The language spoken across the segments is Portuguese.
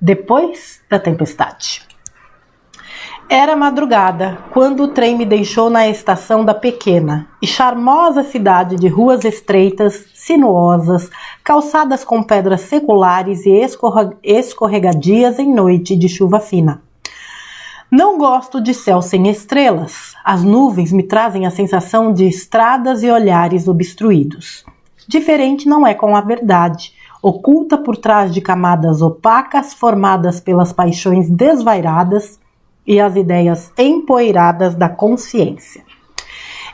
depois da tempestade. Era madrugada, quando o trem me deixou na estação da pequena e charmosa cidade de ruas estreitas, sinuosas, calçadas com pedras seculares e escorregadias em noite de chuva fina. Não gosto de céu sem estrelas. As nuvens me trazem a sensação de estradas e olhares obstruídos. Diferente não é com a verdade, oculta por trás de camadas opacas formadas pelas paixões desvairadas e as ideias empoeiradas da consciência.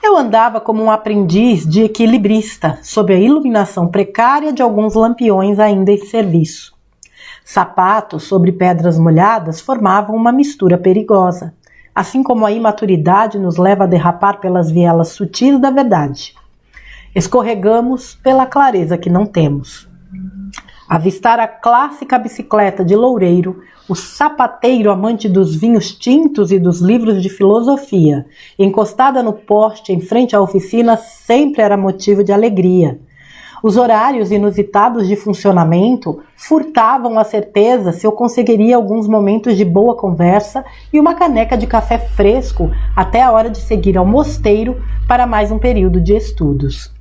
Eu andava como um aprendiz de equilibrista, sob a iluminação precária de alguns lampiões ainda em serviço. Sapatos sobre pedras molhadas formavam uma mistura perigosa, assim como a imaturidade nos leva a derrapar pelas vielas sutis da verdade. Escorregamos pela clareza que não temos. Avistar a clássica bicicleta de loureiro, o sapateiro amante dos vinhos tintos e dos livros de filosofia, encostada no poste em frente à oficina, sempre era motivo de alegria. Os horários inusitados de funcionamento furtavam a certeza se eu conseguiria alguns momentos de boa conversa e uma caneca de café fresco até a hora de seguir ao mosteiro para mais um período de estudos.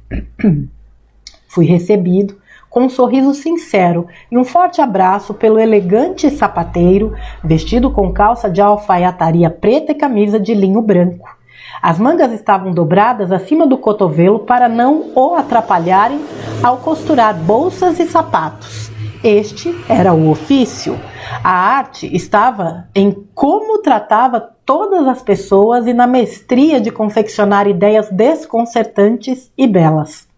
Fui recebido com um sorriso sincero e um forte abraço pelo elegante sapateiro, vestido com calça de alfaiataria preta e camisa de linho branco. As mangas estavam dobradas acima do cotovelo para não o atrapalharem ao costurar bolsas e sapatos. Este era o ofício. A arte estava em como tratava todas as pessoas e na mestria de confeccionar ideias desconcertantes e belas.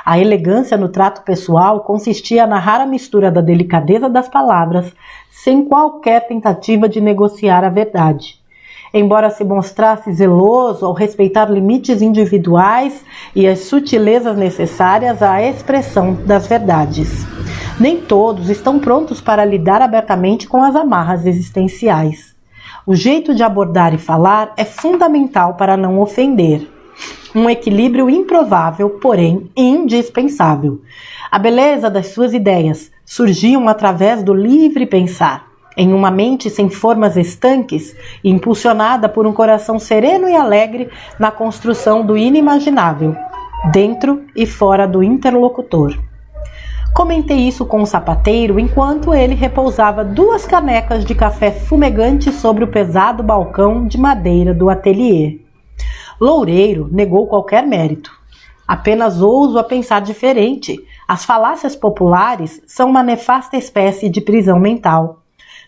A elegância no trato pessoal consistia na rara mistura da delicadeza das palavras, sem qualquer tentativa de negociar a verdade. Embora se mostrasse zeloso ao respeitar limites individuais e as sutilezas necessárias à expressão das verdades. Nem todos estão prontos para lidar abertamente com as amarras existenciais. O jeito de abordar e falar é fundamental para não ofender. Um equilíbrio improvável, porém indispensável. A beleza das suas ideias surgiam através do livre pensar, em uma mente sem formas estanques e impulsionada por um coração sereno e alegre na construção do inimaginável, dentro e fora do interlocutor. Comentei isso com o sapateiro enquanto ele repousava 2 canecas de café fumegante sobre o pesado balcão de madeira do ateliê. Loureiro negou qualquer mérito. Apenas ouso a pensar diferente. As falácias populares são uma nefasta espécie de prisão mental.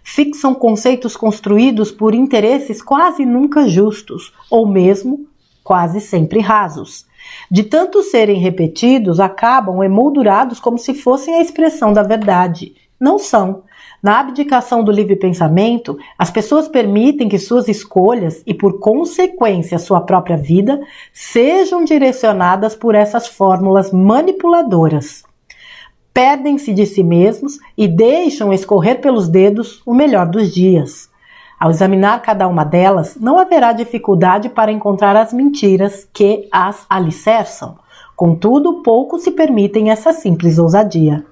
Fixam conceitos construídos por interesses quase nunca justos, ou mesmo quase sempre rasos. De tanto serem repetidos, acabam emoldurados como se fossem a expressão da verdade. Não são. Na abdicação do livre pensamento, as pessoas permitem que suas escolhas e, por consequência, sua própria vida, sejam direcionadas por essas fórmulas manipuladoras. Perdem-se de si mesmos e deixam escorrer pelos dedos o melhor dos dias. Ao examinar cada uma delas, não haverá dificuldade para encontrar as mentiras que as alicerçam. Contudo, poucos se permitem essa simples ousadia.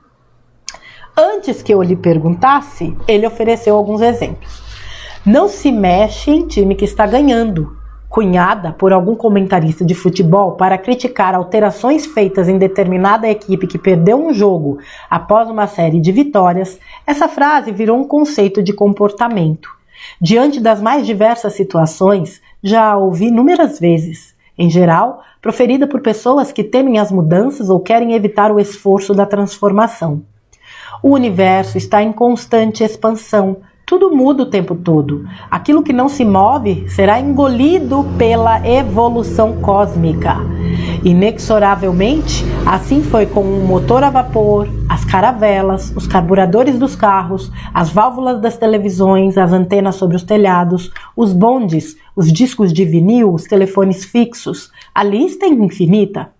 Antes que eu lhe perguntasse, ele ofereceu alguns exemplos. Não se mexe em time que está ganhando. Cunhada por algum comentarista de futebol para criticar alterações feitas em determinada equipe que perdeu um jogo após uma série de vitórias, essa frase virou um conceito de comportamento. Diante das mais diversas situações, já a ouvi inúmeras vezes, em geral, proferida por pessoas que temem as mudanças ou querem evitar o esforço da transformação. O universo está em constante expansão. Tudo muda o tempo todo. Aquilo que não se move será engolido pela evolução cósmica. Inexoravelmente, assim foi com o motor a vapor, as caravelas, os carburadores dos carros, as válvulas das televisões, as antenas sobre os telhados, os bondes, os discos de vinil, os telefones fixos. A lista é infinita.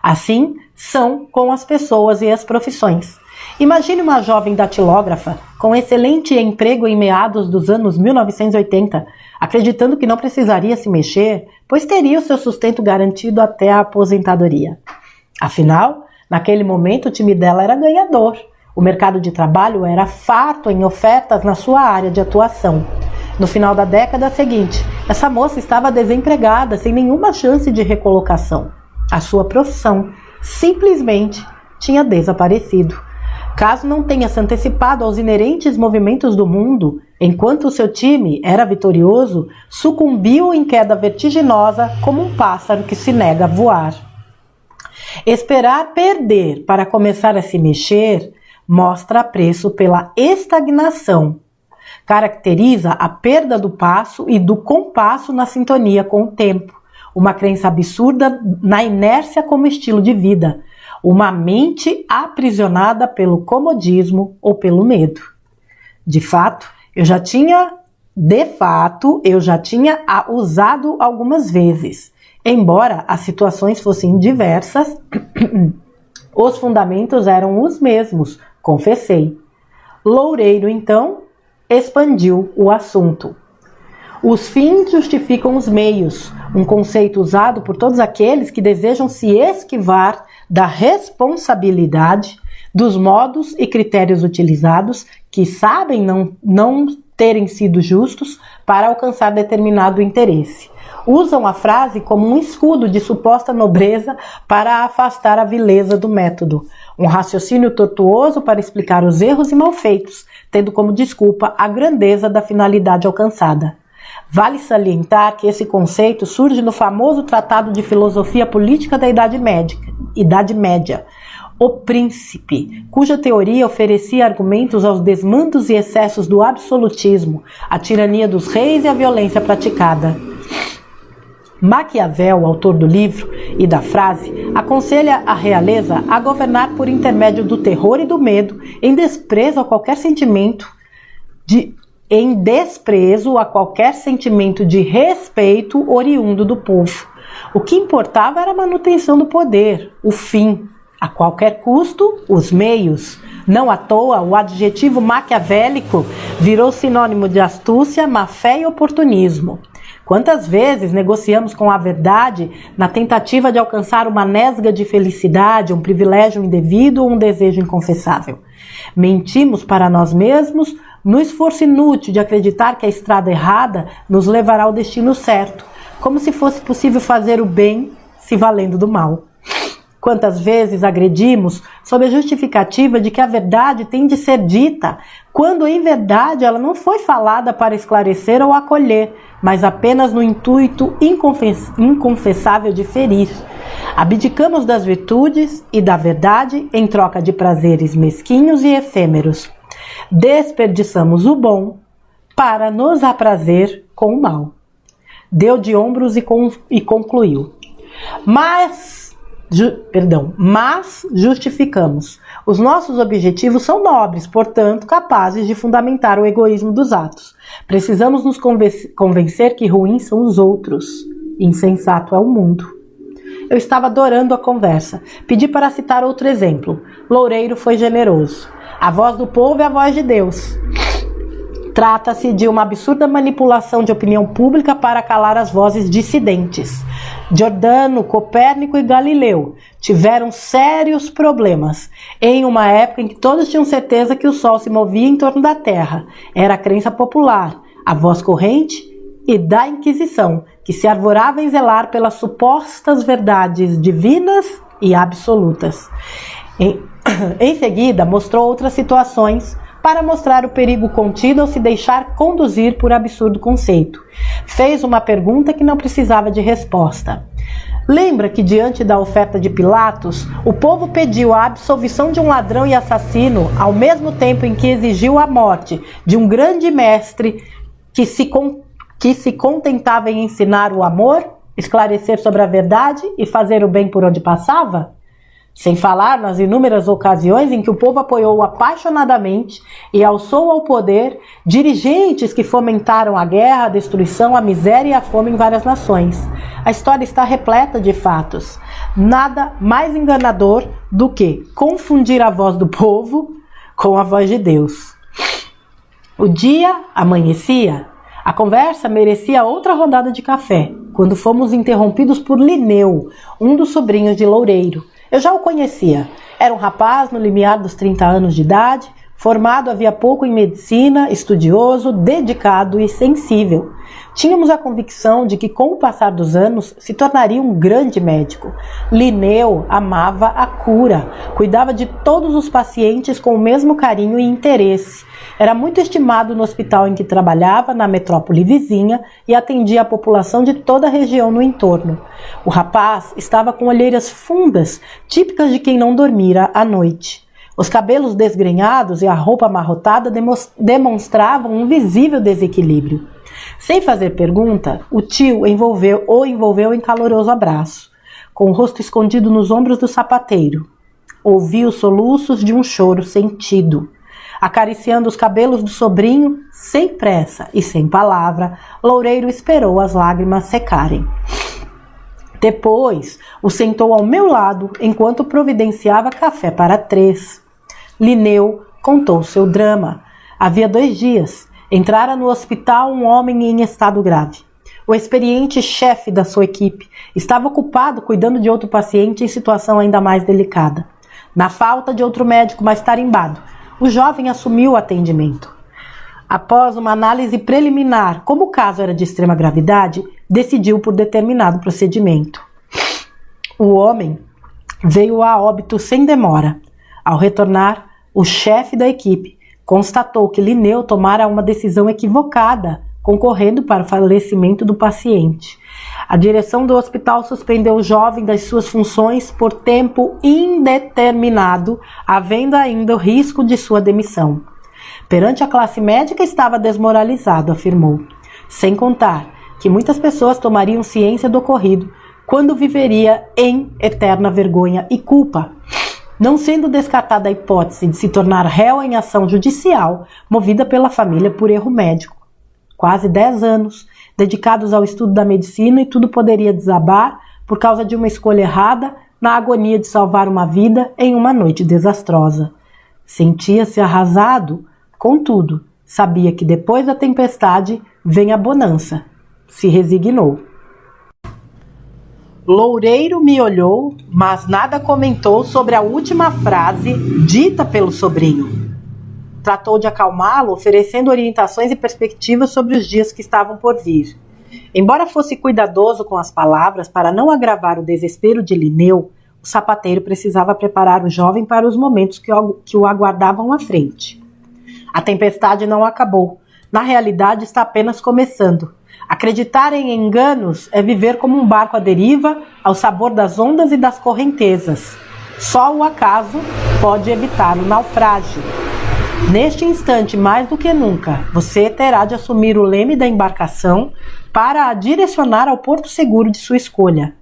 Assim são com as pessoas e as profissões. Imagine uma jovem datilógrafa com excelente emprego em meados dos anos 1980, acreditando que não precisaria se mexer, pois teria o seu sustento garantido até a aposentadoria. Afinal, naquele momento o time dela era ganhador. O mercado de trabalho era farto em ofertas na sua área de atuação. No final da década seguinte, essa moça estava desempregada, sem nenhuma chance de recolocação. A sua profissão simplesmente tinha desaparecido. Caso não tenha se antecipado aos inerentes movimentos do mundo, enquanto o seu time era vitorioso, sucumbiu em queda vertiginosa como um pássaro que se nega a voar. Esperar perder para começar a se mexer mostra apreço pela estagnação. Caracteriza a perda do passo e do compasso na sintonia com o tempo. Uma crença absurda na inércia como estilo de vida. Uma mente aprisionada pelo comodismo ou pelo medo. De fato, eu já tinha usado algumas vezes. Embora as situações fossem diversas, os fundamentos eram os mesmos, confessei. Loureiro, então, expandiu o assunto. Os fins justificam os meios, um conceito usado por todos aqueles que desejam se esquivar da responsabilidade dos modos e critérios utilizados, que sabem não terem sido justos para alcançar determinado interesse. Usam a frase como um escudo de suposta nobreza para afastar a vileza do método. Um raciocínio tortuoso para explicar os erros e malfeitos, tendo como desculpa a grandeza da finalidade alcançada. Vale salientar que esse conceito surge no famoso Tratado de Filosofia Política da Idade Média, O Príncipe, cuja teoria oferecia argumentos aos desmandos e excessos do absolutismo, a tirania dos reis e a violência praticada. Maquiavel, autor do livro e da frase, aconselha a realeza a governar por intermédio do terror e do medo, em desprezo a qualquer sentimento de respeito oriundo do povo. O que importava era a manutenção do poder, o fim. A qualquer custo, os meios. Não à toa, o adjetivo maquiavélico virou sinônimo de astúcia, má-fé e oportunismo. Quantas vezes negociamos com a verdade na tentativa de alcançar uma nesga de felicidade, um privilégio indevido ou um desejo inconfessável? Mentimos para nós mesmos no esforço inútil de acreditar que a estrada errada nos levará ao destino certo, como se fosse possível fazer o bem se valendo do mal. Quantas vezes agredimos sob a justificativa de que a verdade tem de ser dita, quando em verdade ela não foi falada para esclarecer ou acolher, mas apenas no intuito inconfessável de ferir. Abdicamos das virtudes e da verdade em troca de prazeres mesquinhos e efêmeros. Desperdiçamos o bom para nos aprazer com o mal. Deu de ombros e concluiu. Mas justificamos. Os nossos objetivos são nobres, portanto, capazes de fundamentar o egoísmo dos atos. Precisamos nos convencer que ruins são os outros, insensato é o mundo. Eu estava adorando a conversa. Pedi para citar outro exemplo. Loureiro foi generoso. A voz do povo é a voz de Deus. Trata-se de uma absurda manipulação de opinião pública para calar as vozes dissidentes. Giordano, Copérnico e Galileu tiveram sérios problemas em uma época em que todos tinham certeza que o Sol se movia em torno da Terra. Era a crença popular, a voz corrente e da Inquisição, que se arvorava em zelar pelas supostas verdades divinas e absolutas. Em seguida, mostrou outras situações para mostrar o perigo contido ao se deixar conduzir por absurdo conceito. Fez uma pergunta que não precisava de resposta. Lembra que diante da oferta de Pilatos, o povo pediu a absolvição de um ladrão e assassino, ao mesmo tempo em que exigiu a morte de um grande mestre que se contentava em ensinar o amor, esclarecer sobre a verdade e fazer o bem por onde passava? Sem falar nas inúmeras ocasiões em que o povo apoiou apaixonadamente e alçou ao poder dirigentes que fomentaram a guerra, a destruição, a miséria e a fome em várias nações. A história está repleta de fatos. Nada mais enganador do que confundir a voz do povo com a voz de Deus. O dia amanhecia. A conversa merecia outra rodada de café, quando fomos interrompidos por Linneu, um dos sobrinhos de Loureiro. Eu já o conhecia. Era um rapaz no limiar dos 30 anos de idade, formado havia pouco em medicina, estudioso, dedicado e sensível. Tínhamos a convicção de que, com o passar dos anos, se tornaria um grande médico. Linneu amava a cura, cuidava de todos os pacientes com o mesmo carinho e interesse. Era muito estimado no hospital em que trabalhava, na metrópole vizinha, e atendia a população de toda a região no entorno. O rapaz estava com olheiras fundas, típicas de quem não dormira à noite. Os cabelos desgrenhados e a roupa amarrotada demonstravam um visível desequilíbrio. Sem fazer pergunta, o tio o envolveu em caloroso abraço, com o rosto escondido nos ombros do sapateiro. Ouviu os soluços de um choro sentido. Acariciando os cabelos do sobrinho, sem pressa e sem palavra, Loureiro esperou as lágrimas secarem. Depois, o sentou ao meu lado enquanto providenciava café para 3. Linneu contou seu drama. Havia 2 dias, entrara no hospital um homem em estado grave. O experiente chefe da sua equipe estava ocupado cuidando de outro paciente em situação ainda mais delicada. Na falta de outro médico mais tarimbado, o jovem assumiu o atendimento. Após uma análise preliminar, como o caso era de extrema gravidade, decidiu por determinado procedimento. O homem veio a óbito sem demora. Ao retornar, o chefe da equipe constatou que Linneu tomara uma decisão equivocada, concorrendo para o falecimento do paciente. A direção do hospital suspendeu o jovem das suas funções por tempo indeterminado, havendo ainda o risco de sua demissão. Perante a classe médica estava desmoralizado, afirmou. Sem contar que muitas pessoas tomariam ciência do ocorrido, quando viveria em eterna vergonha e culpa, não sendo descartada a hipótese de se tornar réu em ação judicial movida pela família por erro médico. Quase 10 anos dedicados ao estudo da medicina e tudo poderia desabar por causa de uma escolha errada na agonia de salvar uma vida em uma noite desastrosa. Sentia-se arrasado, contudo, sabia que depois da tempestade vem a bonança. Se resignou. Loureiro me olhou, mas nada comentou sobre a última frase dita pelo sobrinho. Tratou de acalmá-lo, oferecendo orientações e perspectivas sobre os dias que estavam por vir. Embora fosse cuidadoso com as palavras para não agravar o desespero de Linneu, o sapateiro precisava preparar o jovem para os momentos que o aguardavam à frente. A tempestade não acabou. Na realidade, está apenas começando. Acreditar em enganos é viver como um barco à deriva, ao sabor das ondas e das correntezas. Só o acaso pode evitar o naufrágio. Neste instante, mais do que nunca, você terá de assumir o leme da embarcação para a direcionar ao porto seguro de sua escolha.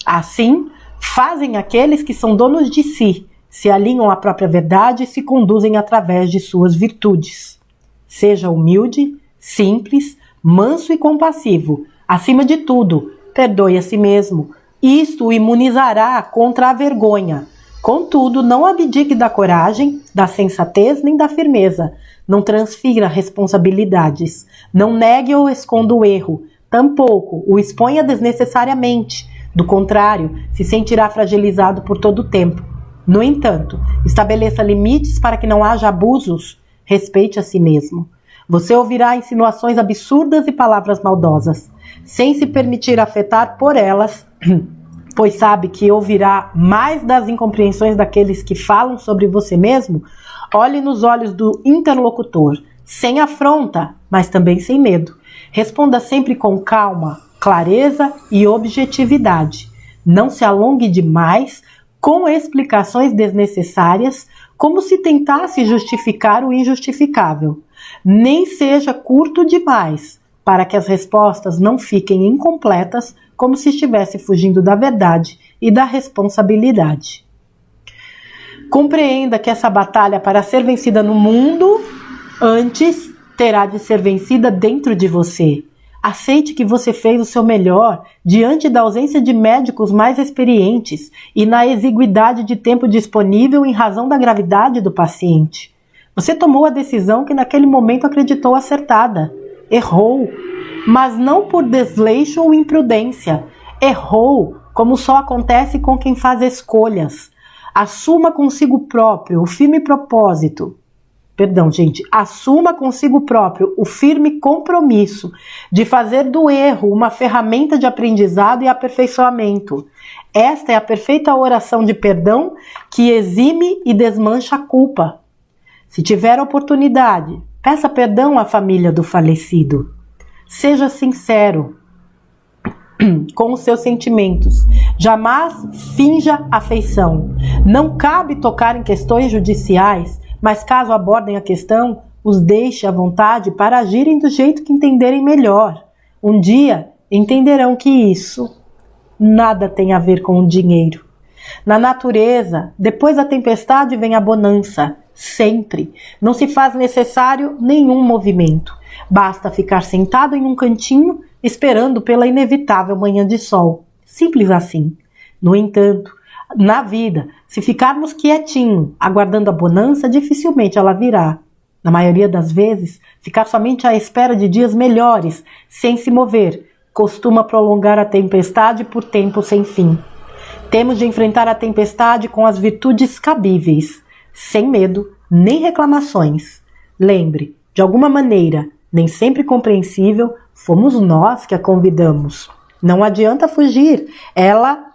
Assim, fazem aqueles que são donos de si, se alinham à própria verdade e se conduzem através de suas virtudes. Seja humilde, simples, manso e compassivo. Acima de tudo, perdoe a si mesmo. Isto o imunizará contra a vergonha. Contudo, não abdique da coragem, da sensatez nem da firmeza. Não transfira responsabilidades. Não negue ou esconda o erro. Tampouco o exponha desnecessariamente. Do contrário, se sentirá fragilizado por todo o tempo. No entanto, estabeleça limites para que não haja abusos. Respeite a si mesmo. Você ouvirá insinuações absurdas e palavras maldosas, sem se permitir afetar por elas, pois sabe que ouvirá mais das incompreensões daqueles que falam sobre você mesmo. Olhe nos olhos do interlocutor, sem afronta, mas também sem medo. Responda sempre com calma, clareza e objetividade. Não se alongue demais com explicações desnecessárias, como se tentasse justificar o injustificável. Nem seja curto demais, para que as respostas não fiquem incompletas, como se estivesse fugindo da verdade e da responsabilidade. Compreenda que essa batalha, para ser vencida no mundo, antes terá de ser vencida dentro de você. Aceite que você fez o seu melhor diante da ausência de médicos mais experientes e na exiguidade de tempo disponível em razão da gravidade do paciente. Você tomou a decisão que naquele momento acreditou acertada. Errou, mas não por desleixo ou imprudência. Errou como só acontece com quem faz escolhas. Assuma consigo próprio o firme propósito. Assuma consigo próprio o firme compromisso de fazer do erro uma ferramenta de aprendizado e aperfeiçoamento. Esta é a perfeita oração de perdão que exime e desmancha a culpa. Se tiver oportunidade, peça perdão à família do falecido. Seja sincero com os seus sentimentos. Jamais finja afeição. Não cabe tocar em questões judiciais, mas caso abordem a questão, os deixe à vontade para agirem do jeito que entenderem melhor. Um dia entenderão que isso nada tem a ver com o dinheiro. Na natureza, depois da tempestade vem a bonança. Sempre. Não se faz necessário nenhum movimento. Basta ficar sentado em um cantinho, esperando pela inevitável manhã de sol. Simples assim. No entanto, na vida, se ficarmos quietinhos, aguardando a bonança, dificilmente ela virá. Na maioria das vezes, ficar somente à espera de dias melhores, sem se mover, costuma prolongar a tempestade por tempo sem fim. Temos de enfrentar a tempestade com as virtudes cabíveis, sem medo, nem reclamações. Lembre, de alguma maneira, nem sempre compreensível, fomos nós que a convidamos. Não adianta fugir, ela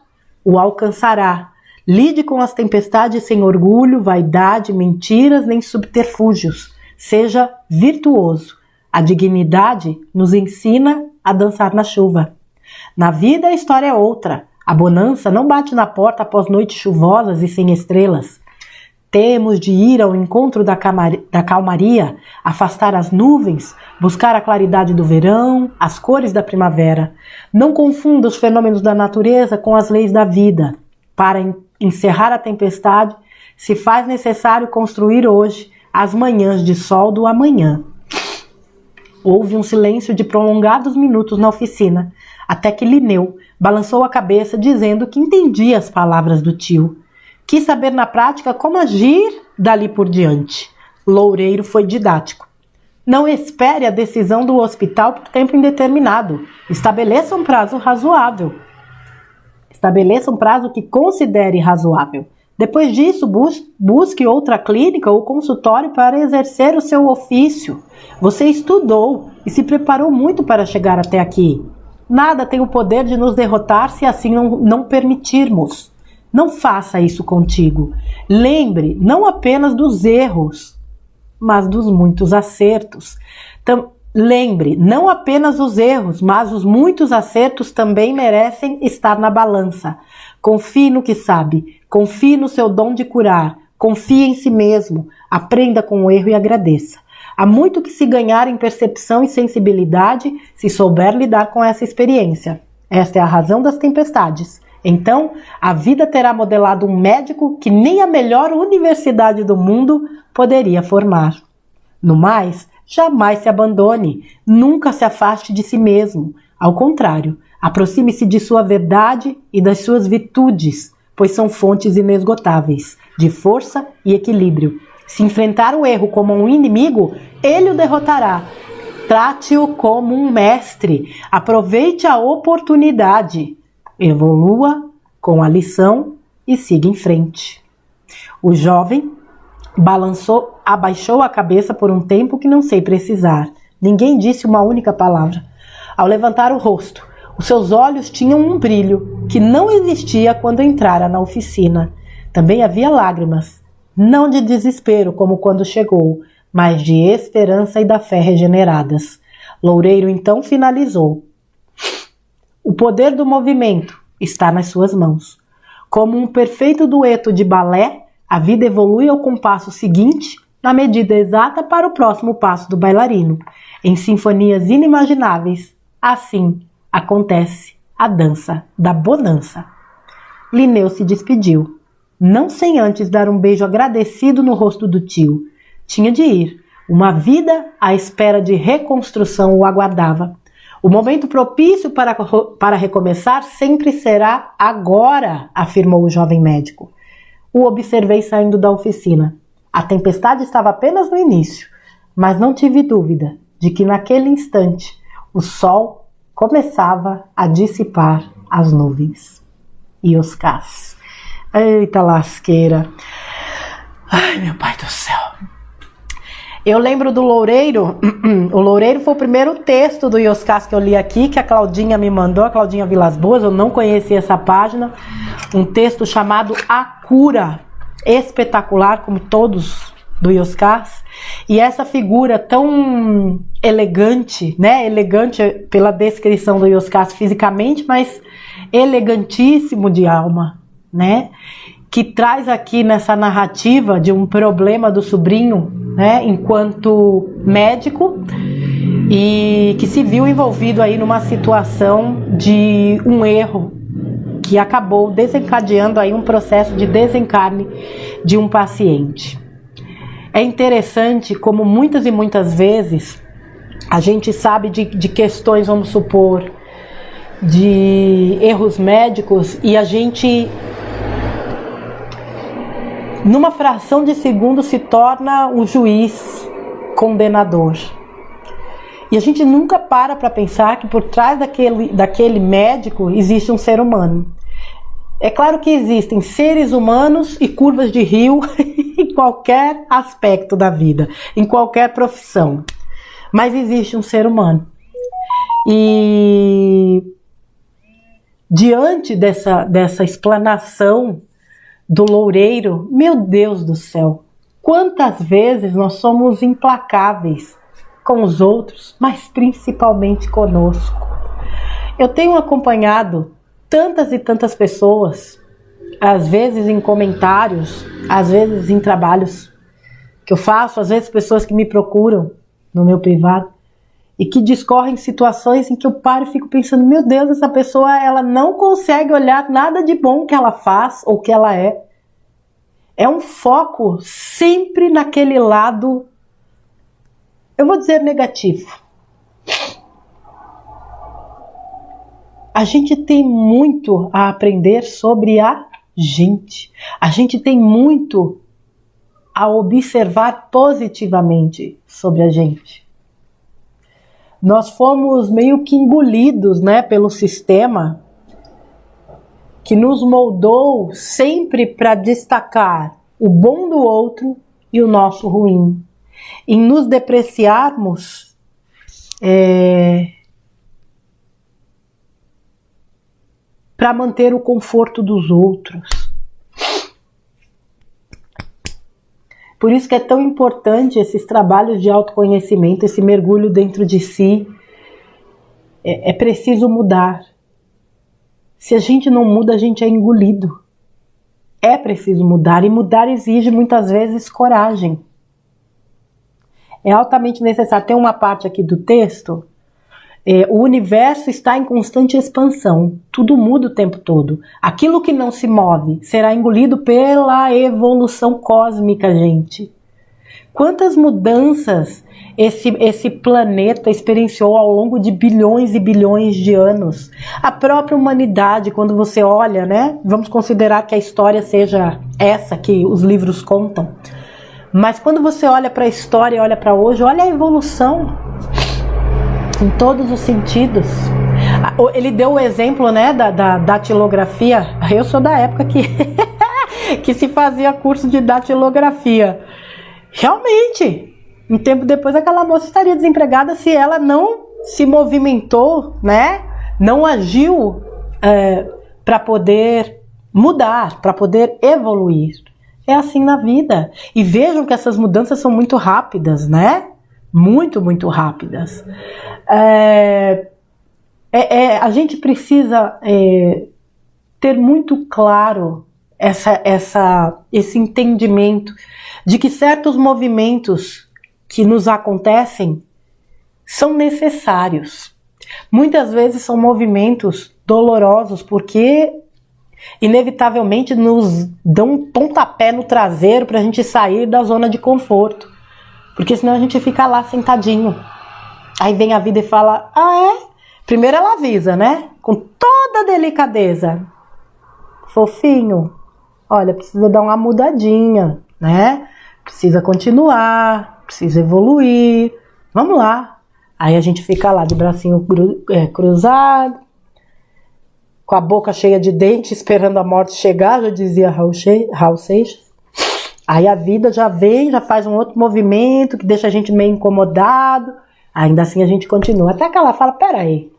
o alcançará. Lide com as tempestades sem orgulho, vaidade, mentiras nem subterfúgios. Seja virtuoso. A dignidade nos ensina a dançar na chuva. Na vida a história é outra. A bonança não bate na porta após noites chuvosas e sem estrelas. Temos de ir ao encontro da calmaria, afastar as nuvens, buscar a claridade do verão, as cores da primavera. Não confunda os fenômenos da natureza com as leis da vida. Para encerrar a tempestade, se faz necessário construir hoje as manhãs de sol do amanhã. Houve um silêncio de prolongados minutos na oficina, até que Linneu balançou a cabeça dizendo que entendia as palavras do tio. Quis saber na prática como agir dali por diante. Loureiro foi didático. Não espere a decisão do hospital por tempo indeterminado. Estabeleça um prazo razoável. Estabeleça um prazo que considere razoável. Depois disso, busque outra clínica ou consultório para exercer o seu ofício. Você estudou e se preparou muito para chegar até aqui. Nada tem o poder de nos derrotar se assim não permitirmos. Não faça isso contigo. Lembre não apenas dos erros, mas dos muitos acertos. Lembre, não apenas os erros, mas os muitos acertos também merecem estar na balança. Confie no que sabe, confie no seu dom de curar, confie em si mesmo, aprenda com o erro e agradeça. Há muito que se ganhar em percepção e sensibilidade se souber lidar com essa experiência. Esta é a razão das tempestades. Então, a vida terá modelado um médico que nem a melhor universidade do mundo poderia formar. No mais, jamais se abandone, nunca se afaste de si mesmo. Ao contrário, aproxime-se de sua verdade e das suas virtudes, pois são fontes inesgotáveis de força e equilíbrio. Se enfrentar o erro como um inimigo, ele o derrotará. Trate-o como um mestre. Aproveite a oportunidade. Evolua com a lição e siga em frente. O jovem abaixou a cabeça por um tempo que não sei precisar. Ninguém disse uma única palavra. Ao levantar o rosto, os seus olhos tinham um brilho que não existia quando entrara na oficina. Também havia lágrimas, não de desespero como quando chegou, mas de esperança e da fé regeneradas. Loureiro então finalizou. O poder do movimento está nas suas mãos. Como um perfeito dueto de balé, a vida evolui ao compasso seguinte, na medida exata para o próximo passo do bailarino, em sinfonias inimagináveis. Assim acontece a dança da bonança. Linneu se despediu, não sem antes dar um beijo agradecido no rosto do tio. Tinha de ir. Uma vida à espera de reconstrução o aguardava. O momento propício para recomeçar sempre será agora, afirmou o jovem médico. O observei saindo da oficina. A tempestade estava apenas no início, mas não tive dúvida de que naquele instante o sol começava a dissipar as nuvens. Ioscás. Eita lasqueira. Ai, meu pai do céu. Eu lembro do Loureiro. O Loureiro foi o primeiro texto do Ioscás que eu li aqui, que a Claudinha me mandou, a Claudinha Vilas Boas. Eu não conhecia essa página. Um texto chamado A Cura. Espetacular, como todos do Ioscás. E essa figura tão elegante, né? Elegante pela descrição do Ioscás fisicamente, mas elegantíssimo de alma, né? Que traz aqui nessa narrativa de um problema do sobrinho, né? Enquanto médico, e que se viu envolvido aí numa situação de um erro que acabou desencadeando aí um processo de desencarne de um paciente. É interessante como muitas e muitas vezes a gente sabe de questões, vamos supor, de erros médicos, e a gente, numa fração de segundo, se torna um juiz condenador. E a gente nunca para pensar que por trás daquele médico existe um ser humano. É claro que existem seres humanos e curvas de rio em qualquer aspecto da vida, em qualquer profissão. Mas existe um ser humano. E diante dessa explanação do Loureiro, meu Deus do céu, quantas vezes nós somos implacáveis com os outros, mas principalmente conosco. Eu tenho acompanhado tantas e tantas pessoas, às vezes em comentários, às vezes em trabalhos que eu faço, às vezes pessoas que me procuram no meu privado e que discorrem situações em que eu paro e fico pensando, meu Deus, essa pessoa, ela não consegue olhar nada de bom que ela faz ou que ela é. É um foco sempre naquele lado, eu vou dizer, negativo. A gente tem muito a aprender sobre a gente. A gente tem muito a observar positivamente sobre a gente. Nós fomos meio que engolidos, né, pelo sistema que nos moldou sempre para destacar o bom do outro e o nosso ruim. Em nos depreciarmos, para manter o conforto dos outros. Por isso que é tão importante esses trabalhos de autoconhecimento, esse mergulho dentro de si. É preciso mudar. Se a gente não muda, a gente é engolido. É preciso mudar, e mudar exige muitas vezes coragem. É altamente necessário. Tem uma parte aqui do texto. O universo está em constante expansão, tudo muda o tempo todo. Aquilo que não se move será engolido pela evolução cósmica, gente. Quantas mudanças esse planeta experienciou ao longo de bilhões e bilhões de anos. A própria humanidade, quando você olha, né? Vamos considerar que a história seja essa que os livros contam. Mas quando você olha para a história e olha para hoje, olha a evolução. Em todos os sentidos. Ele deu o exemplo, né, da datilografia. Eu sou da época que se fazia curso de datilografia. Realmente, um tempo depois aquela moça estaria desempregada se ela não se movimentou, né, não agiu para poder mudar, para poder evoluir. É assim na vida. E vejam que essas mudanças são muito rápidas, né? Muito, muito rápidas. A gente precisa ter muito claro esse entendimento de que certos movimentos que nos acontecem são necessários. Muitas vezes são movimentos dolorosos, porque inevitavelmente nos dão um pontapé no traseiro para a gente sair da zona de conforto. Porque senão a gente fica lá sentadinho. Aí vem a vida e fala, Primeiro ela avisa, né? Com toda a delicadeza. Fofinho, olha, precisa dar uma mudadinha, né? Precisa continuar, precisa evoluir. Vamos lá. Aí a gente fica lá de bracinho cruzado. com a boca cheia de dente, esperando a morte chegar, já dizia Raul Seixas. Aí a vida já vem, já faz um outro movimento que deixa a gente meio incomodado. Ainda assim a gente continua. Até que ela fala, peraí,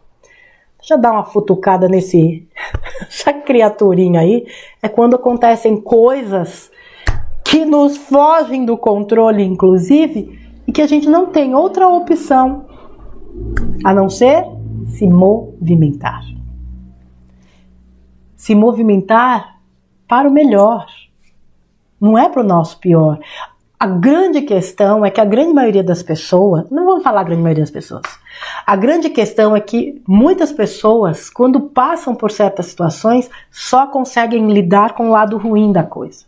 deixa eu dar uma futucada essa criaturinha aí. É quando acontecem coisas que nos fogem do controle, inclusive, e que a gente não tem outra opção a não ser se movimentar. Se movimentar para o melhor, não é para o nosso pior. A grande questão é que a grande maioria das pessoas, não vamos falar a grande maioria das pessoas, a grande questão é que muitas pessoas, quando passam por certas situações, só conseguem lidar com o lado ruim da coisa.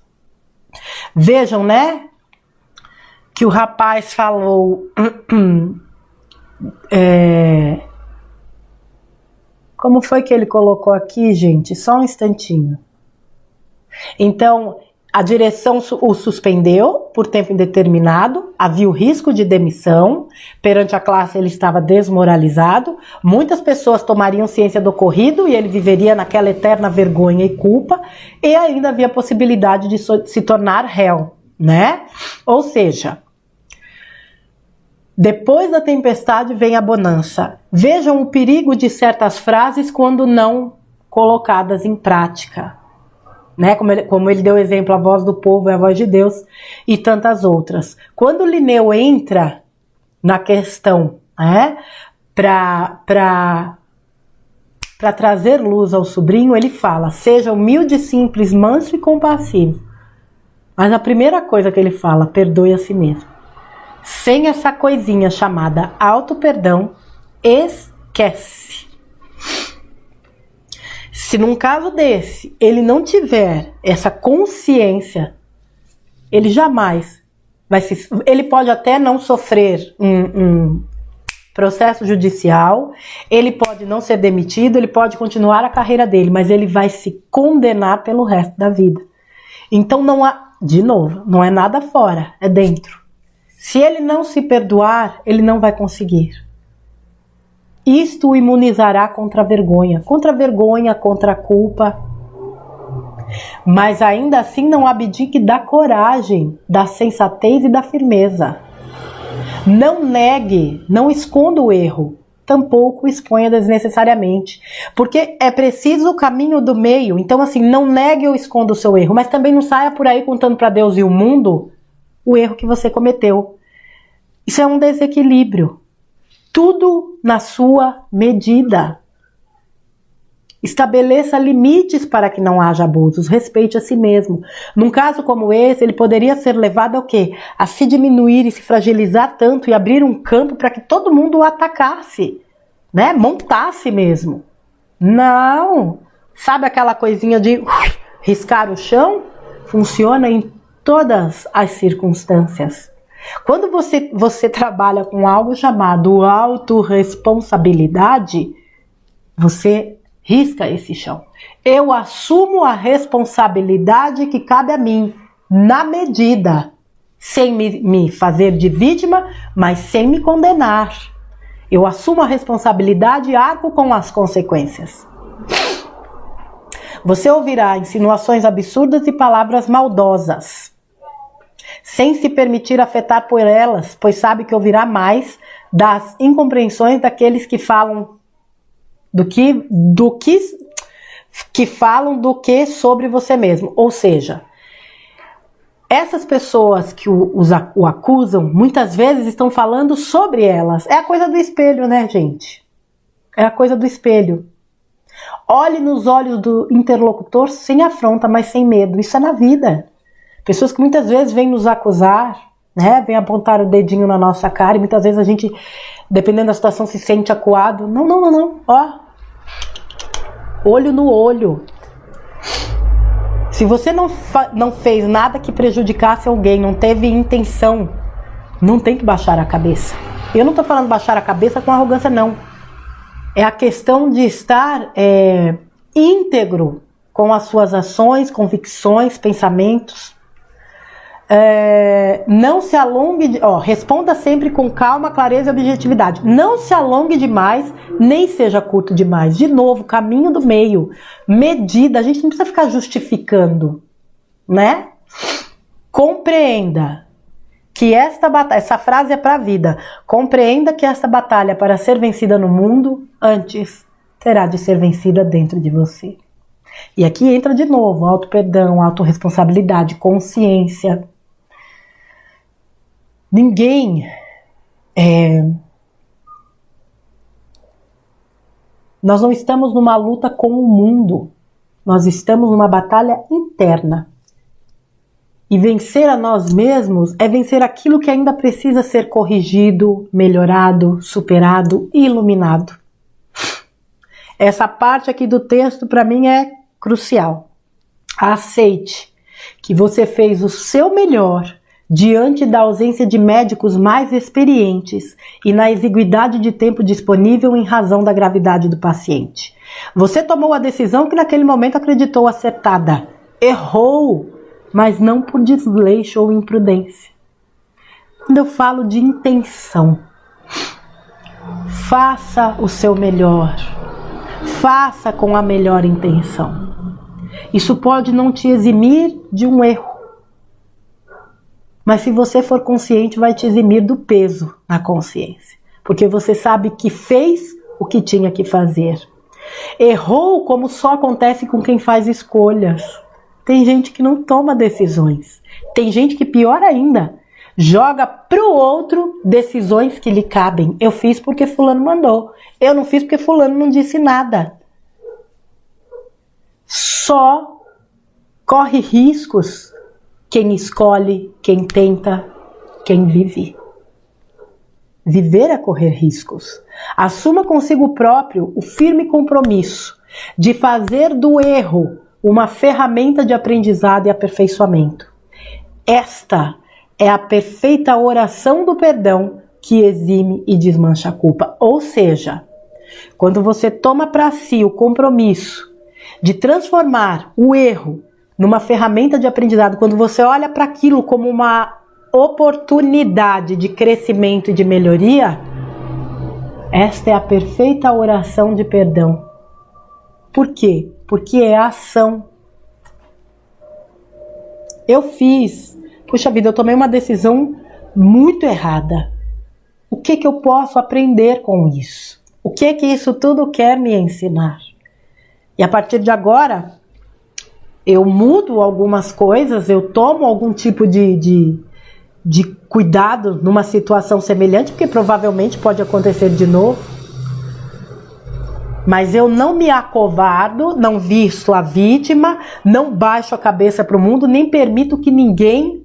Vejam, né, que o rapaz falou, como foi que ele colocou aqui, gente? Só um instantinho. Então, a direção o suspendeu por tempo indeterminado, havia o risco de demissão, perante a classe ele estava desmoralizado, muitas pessoas tomariam ciência do ocorrido e ele viveria naquela eterna vergonha e culpa, e ainda havia a possibilidade de se tornar réu, né? Ou seja, depois da tempestade vem a bonança. Vejam o perigo de certas frases quando não colocadas em prática. Né? Como ele deu exemplo, a voz do povo é a voz de Deus e tantas outras. Quando Linneu entra na questão para trazer luz ao sobrinho, ele fala, seja humilde, simples, manso e compassivo. Mas a primeira coisa que ele fala, perdoe a si mesmo. Sem essa coisinha chamada auto-perdão, esquece. Se num caso desse, ele não tiver essa consciência, ele jamais vai ele pode até não sofrer um processo judicial, ele pode não ser demitido, ele pode continuar a carreira dele, mas ele vai se condenar pelo resto da vida. Então não há, de novo, não é nada fora, é dentro. Se ele não se perdoar, ele não vai conseguir. Isto o imunizará contra a vergonha, contra a culpa. Mas ainda assim não abdique da coragem, da sensatez e da firmeza. Não negue, não esconda o erro, tampouco exponha desnecessariamente. Porque é preciso o caminho do meio. Então assim, não negue ou esconda o seu erro, mas também não saia por aí contando para Deus e o mundo o erro que você cometeu. Isso é um desequilíbrio. Tudo na sua medida. Estabeleça limites para que não haja abusos. Respeite a si mesmo. Num caso como esse, ele poderia ser levado ao quê? A se diminuir e se fragilizar tanto e abrir um campo para que todo mundo o atacasse, né? Montasse mesmo. Não! Sabe aquela coisinha de riscar o chão? Funciona em todas as circunstâncias. Quando você trabalha com algo chamado autorresponsabilidade, você risca esse chão. Eu assumo a responsabilidade que cabe a mim, na medida, sem me fazer de vítima, mas sem me condenar. Eu assumo a responsabilidade e arco com as consequências. Você ouvirá insinuações absurdas e palavras maldosas, sem se permitir afetar por elas, pois sabe que ouvirá mais das incompreensões daqueles que falam do que falam do que sobre você mesmo. Ou seja, essas pessoas que o acusam, muitas vezes estão falando sobre elas. É a coisa do espelho, né, gente? É a coisa do espelho. Olhe nos olhos do interlocutor sem afronta, mas sem medo. Isso é na vida. Pessoas que muitas vezes vêm nos acusar, né? Vêm apontar o dedinho na nossa cara e muitas vezes a gente, dependendo da situação, se sente acuado. Não. Ó. Olho no olho. Se você não fez nada que prejudicasse alguém, não teve intenção, não tem que baixar a cabeça. Eu não tô falando baixar a cabeça com arrogância, não. É a questão de estar íntegro com as suas ações, convicções, pensamentos. Não se alongue, responda sempre com calma, clareza e objetividade. Não se alongue demais, nem seja curto demais. De novo, caminho do meio, medida, a gente não precisa ficar justificando, né? Compreenda que esta batalha, essa frase é para a vida, compreenda que esta batalha para ser vencida no mundo, antes terá de ser vencida dentro de você. E aqui entra de novo, auto-perdão, autorresponsabilidade, consciência. Nós não estamos numa luta com o mundo, nós estamos numa batalha interna. E vencer a nós mesmos é vencer aquilo que ainda precisa ser corrigido, melhorado, superado e iluminado. Essa parte aqui do texto para mim é crucial. Aceite que você fez o seu melhor diante da ausência de médicos mais experientes e na exiguidade de tempo disponível em razão da gravidade do paciente. Você tomou a decisão que naquele momento acreditou acertada. Errou, mas não por desleixo ou imprudência. Quando eu falo de intenção, faça o seu melhor. Faça com a melhor intenção. Isso pode não te eximir de um erro. Mas se você for consciente, vai te eximir do peso na consciência. Porque você sabe que fez o que tinha que fazer. Errou como só acontece com quem faz escolhas. Tem gente que não toma decisões. Tem gente que, pior ainda, joga pro outro decisões que lhe cabem. Eu fiz porque fulano mandou. Eu não fiz porque fulano não disse nada. Só corre riscos quem escolhe, quem tenta, quem vive. Viver é correr riscos. Assuma consigo próprio o firme compromisso de fazer do erro uma ferramenta de aprendizado e aperfeiçoamento. Esta é a perfeita oração do perdão que exime e desmancha a culpa. Ou seja, quando você toma para si o compromisso de transformar o erro numa ferramenta de aprendizado, quando você olha para aquilo como uma oportunidade de crescimento e de melhoria, esta é a perfeita oração de perdão. Por quê? Porque é ação. Puxa vida, eu tomei uma decisão muito errada. O que eu posso aprender com isso? O que isso tudo quer me ensinar? E a partir de agora, eu mudo algumas coisas, eu tomo algum tipo de cuidado numa situação semelhante, porque provavelmente pode acontecer de novo. Mas eu não me acovardo, não visto a vítima, não baixo a cabeça para o mundo, nem permito que ninguém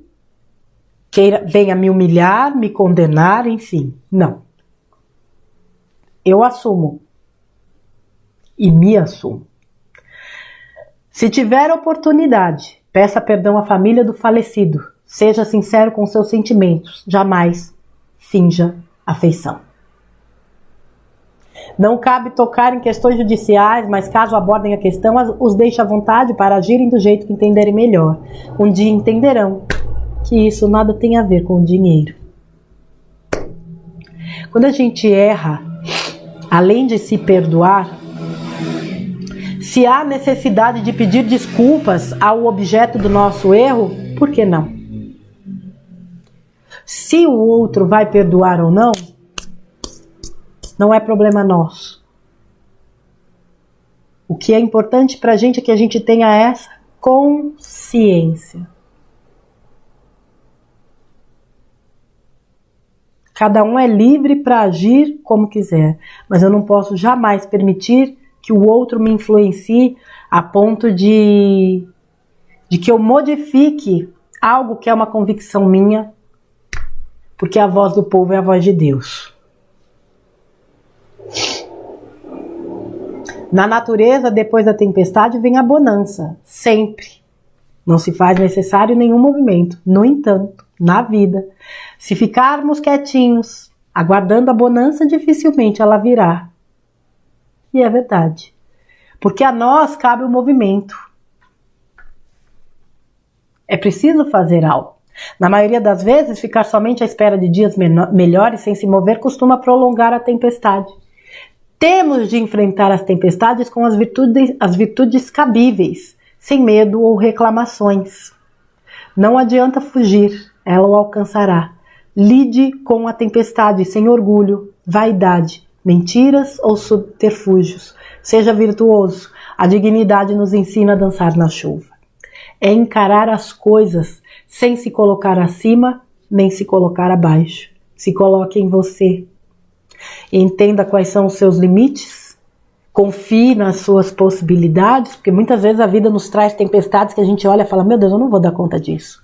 venha me humilhar, me condenar, enfim. Não. Eu assumo. E me assumo. Se tiver oportunidade, peça perdão à família do falecido. Seja sincero com seus sentimentos. Jamais finja afeição. Não cabe tocar em questões judiciais, mas caso abordem a questão, os deixe à vontade para agirem do jeito que entenderem melhor. Um dia entenderão que isso nada tem a ver com o dinheiro. Quando a gente erra, além de se perdoar, se há necessidade de pedir desculpas ao objeto do nosso erro, por que não? Se o outro vai perdoar ou não, não é problema nosso. O que é importante para a gente é que a gente tenha essa consciência. Cada um é livre para agir como quiser, mas eu não posso jamais permitir que o outro me influencie a ponto de que eu modifique algo que é uma convicção minha, porque a voz do povo é a voz de Deus. Na natureza, depois da tempestade, vem a bonança, sempre. Não se faz necessário nenhum movimento. No entanto, na vida, se ficarmos quietinhos, aguardando a bonança, dificilmente ela virá. E é verdade. Porque a nós cabe o movimento. É preciso fazer algo. Na maioria das vezes, ficar somente à espera de dias melhores sem se mover costuma prolongar a tempestade. Temos de enfrentar as tempestades com as virtudes cabíveis, sem medo ou reclamações. Não adianta fugir, ela o alcançará. Lide com a tempestade sem orgulho, vaidade, mentiras ou subterfúgios. Seja virtuoso, a dignidade nos ensina a dançar na chuva. É encarar as coisas sem se colocar acima, nem se colocar abaixo. Se coloque em você. Entenda quais são os seus limites. Confie nas suas possibilidades, porque muitas vezes a vida nos traz tempestades que a gente olha e fala, meu Deus, eu não vou dar conta disso.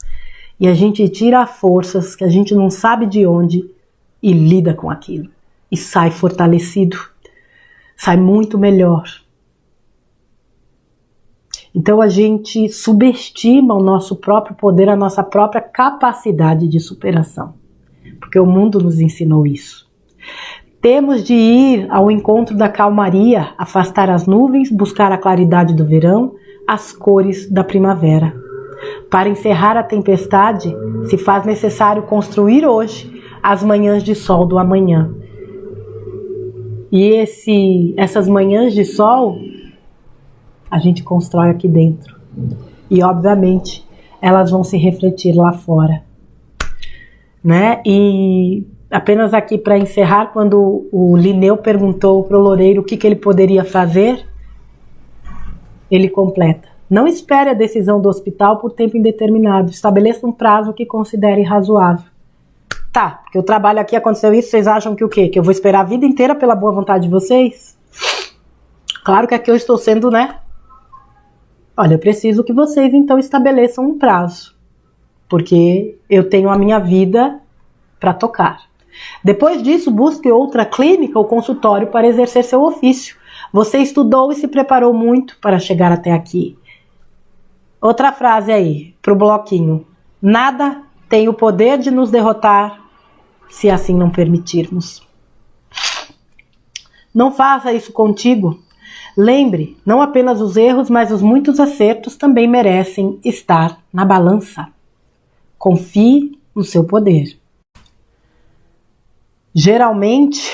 E a gente tira forças que a gente não sabe de onde e lida com aquilo. E sai fortalecido. Sai muito melhor. Então a gente subestima o nosso próprio poder, a nossa própria capacidade de superação. Porque o mundo nos ensinou isso. Temos de ir ao encontro da calmaria, afastar as nuvens, buscar a claridade do verão, as cores da primavera. Para encerrar a tempestade, se faz necessário construir hoje as manhãs de sol do amanhã. E essas manhãs de sol, a gente constrói aqui dentro. E, obviamente, elas vão se refletir lá fora. Né? E apenas aqui para encerrar, quando o Linneu perguntou para o Loureiro o que ele poderia fazer, ele completa. Não espere a decisão do hospital por tempo indeterminado. Estabeleça um prazo que considere razoável. Tá, porque eu trabalho aqui, aconteceu isso, vocês acham que o quê? Que eu vou esperar a vida inteira pela boa vontade de vocês? Claro que aqui eu estou sendo, né? Olha, eu preciso que vocês então estabeleçam um prazo. Porque eu tenho a minha vida para tocar. Depois disso, busque outra clínica ou consultório para exercer seu ofício. Você estudou e se preparou muito para chegar até aqui. Outra frase aí, pro bloquinho. Nada tem o poder de nos derrotar se assim não permitirmos. Não faça isso contigo. Lembre, não apenas os erros, mas os muitos acertos também merecem estar na balança. Confie no seu poder. Geralmente,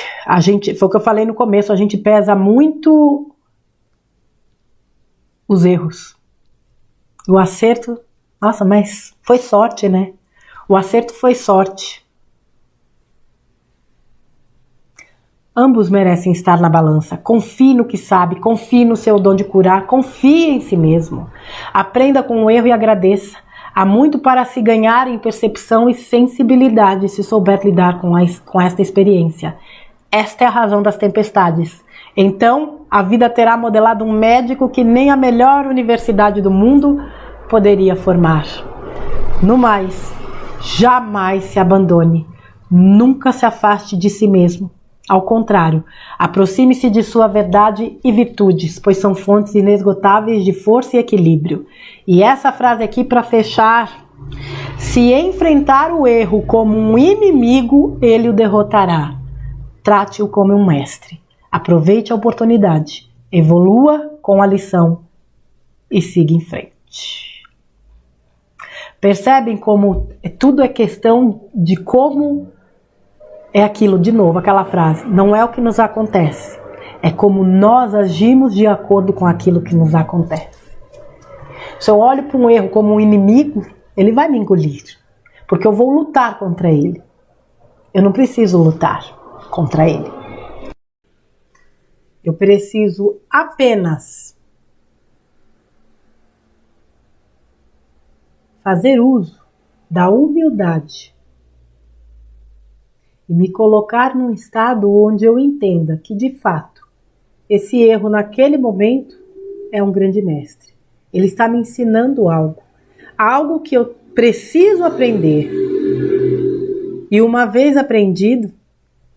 foi o que eu falei no começo, a gente pesa muito os erros. O acerto, nossa, mas foi sorte, né? O acerto foi sorte. Ambos merecem estar na balança. Confie no que sabe, confie no seu dom de curar, confie em si mesmo. Aprenda com o erro e agradeça. Há muito para se ganhar em percepção e sensibilidade se souber lidar com esta experiência. Esta é a razão das tempestades. Então, a vida terá modelado um médico que nem a melhor universidade do mundo poderia formar. No mais, jamais se abandone. Nunca se afaste de si mesmo. Ao contrário, aproxime-se de sua verdade e virtudes, pois são fontes inesgotáveis de força e equilíbrio. E essa frase aqui para fechar: se enfrentar o erro como um inimigo, ele o derrotará. Trate-o como um mestre. Aproveite a oportunidade, evolua com a lição e siga em frente. Percebem como tudo é questão de como é aquilo, de novo, aquela frase, não é o que nos acontece, é como nós agimos de acordo com aquilo que nos acontece. Se eu olho para um erro como um inimigo, ele vai me engolir, porque eu vou lutar contra ele. Eu não preciso lutar contra ele. Eu preciso apenas fazer uso da humildade e me colocar num estado onde eu entenda que, de fato, esse erro naquele momento é um grande mestre. Ele está me ensinando algo que eu preciso aprender. E uma vez aprendido,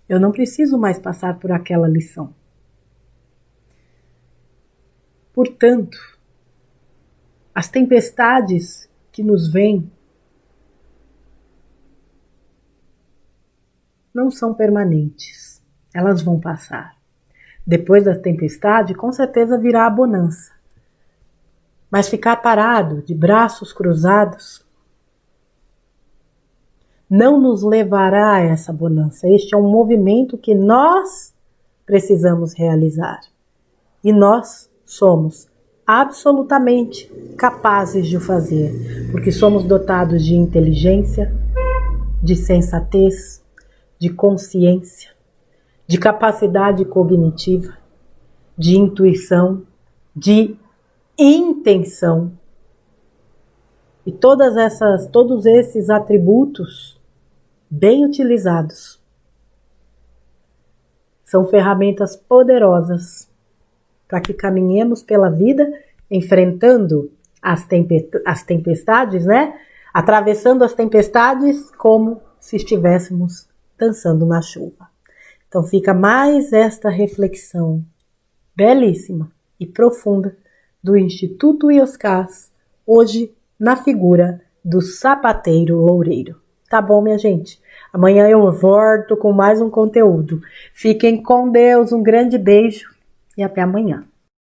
eu não preciso mais passar por aquela lição. Portanto, as tempestades que nos vêm não são permanentes, elas vão passar. Depois da tempestade, com certeza virá a bonança. Mas ficar parado, de braços cruzados, não nos levará a essa bonança. Este é um movimento que nós precisamos realizar. E nós somos absolutamente capazes de o fazer, porque somos dotados de inteligência, de sensatez, de consciência, de capacidade cognitiva, de intuição, de intenção. E todos esses atributos bem utilizados são ferramentas poderosas para que caminhemos pela vida enfrentando as tempestades, né? Atravessando as tempestades como se estivéssemos dançando na chuva. Então fica mais esta reflexão belíssima e profunda do Instituto Ioscas, hoje na figura do sapateiro loureiro. Tá bom, minha gente? Amanhã eu volto com mais um conteúdo. Fiquem com Deus, um grande beijo e até amanhã.